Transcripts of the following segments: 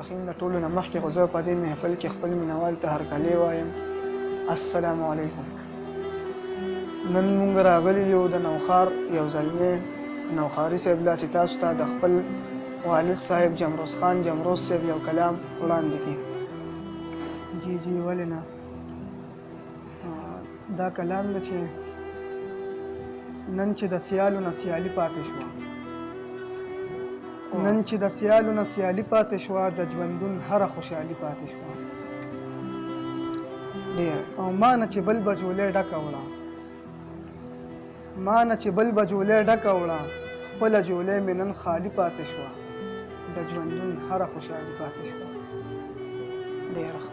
الرحیم. د ټولو نه مخکې خو زه په دې محفل کې خپل مینوال ته هرکلی وایم السلام علیکم. نن مونږ راغلي یو د نوخار یو زلمی نوخاري صاحب لا چې تاسو ته د خپل والد صاحب جمروز خان جمروز صاحب یو کلام وړاندې کړي. جی ولې نه، دا کلام دی چې نن چې د سیالو نه سیالي پاتې شوه، نن چې د سیالو نه سیالي پاتې شوه، د ژوندون هره خوشحالي پاتې شوه ډېر. او ما نه چې بل بجولۍ ډکه وړه، ما نه چې بل بجولۍ ډکه وړه، خپله جولۍ مې نن خالي پاتې شوه، د ژوندون هره خوشحالي پاتې شوه ډېر ښه.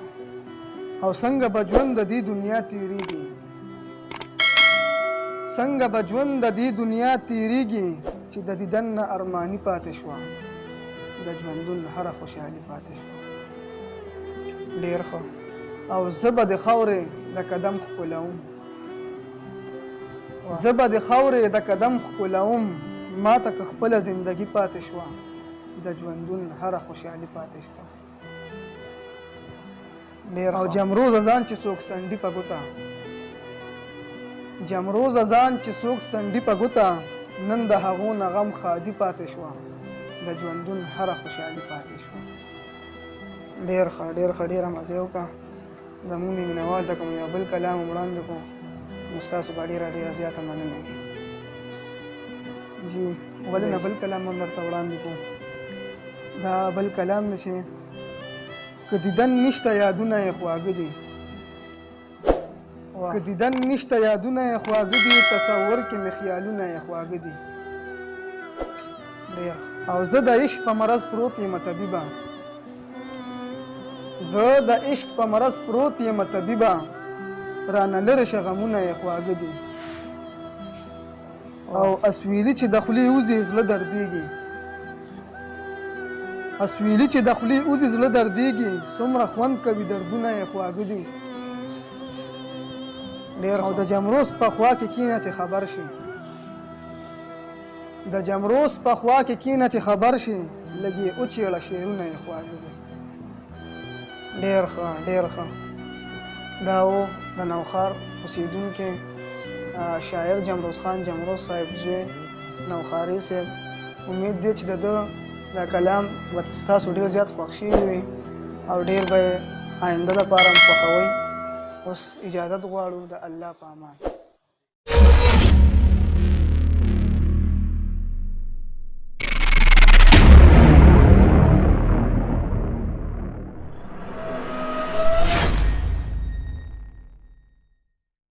او څنګه به ژوند د دې دنیا تېرېږي، څنګه به ژوند د دې دنیا تېرېږي چې د دیدن نه ارماني پاتې شوه، د ژوندون هره خوشحالي پاتې شوه ډېر ښه. او زه به د خاورې د قدم ښکلوم، زه به د خاورې د قدم ښکلوم، ما ته که خپله زندګي پاتې شوه، د ژوندون هره خوشحالي پاتې شوه ډېر. او جمروزه ځان چې څوک سنډي په ګوته، جمروزه ځان چې څوک سنډي په ګوته، نن د هغو نه غم خادي پاتې شوه، د ژوندون هره خوشحالي پاتې شوه ډېر ښه ډېر ښه. ډېره مزه یې وکړه. زمونږ مینوال ته کوم یو بل کلام وړاندې کړو نو ستاسو به ډېره زیاته مننه وي. جی ولې نه بل کلام هم درته وړاندې کړو. دا بل کلام دی چې که دیدن نشته یادونه یې خواږه دي، که دیدن نشته یادونه یې خواږه دي، تصور کې مې خیالونه یې خواږه دي ډېر. او زه د عشق په مرض پروت یم طبیبه، زه د عشق په مرض پروت یم طبیبه، رانه لرې شه غمونه یې خواږه دي. او اسویلي چې د خولې وځي زړه دردېږي، اسویلي چې د خولې وځي زړه دردېږي، څومره خوند کوي دردونه یې خواږه دي ډېر. او د جمروز په خوا کې کښېنه چې خبر شي، د جمروز په خوا کې کښېنه چې خبر شي، لږ یې وچېړه شعرونه یې خواږه دي ډېر ښه ډېر ښه. دا و د نوخار اوسېدونکی شاعر جمروز خان جمروز صاحب زوی نوخاري صاحب. امید دی چې د ده دا کلام به ستاسو ډېر زیات خوښ شوي وي او ډېر به یې آینده لپاره هم خوښوئ. اوس اجازت غواړو د الله په امان.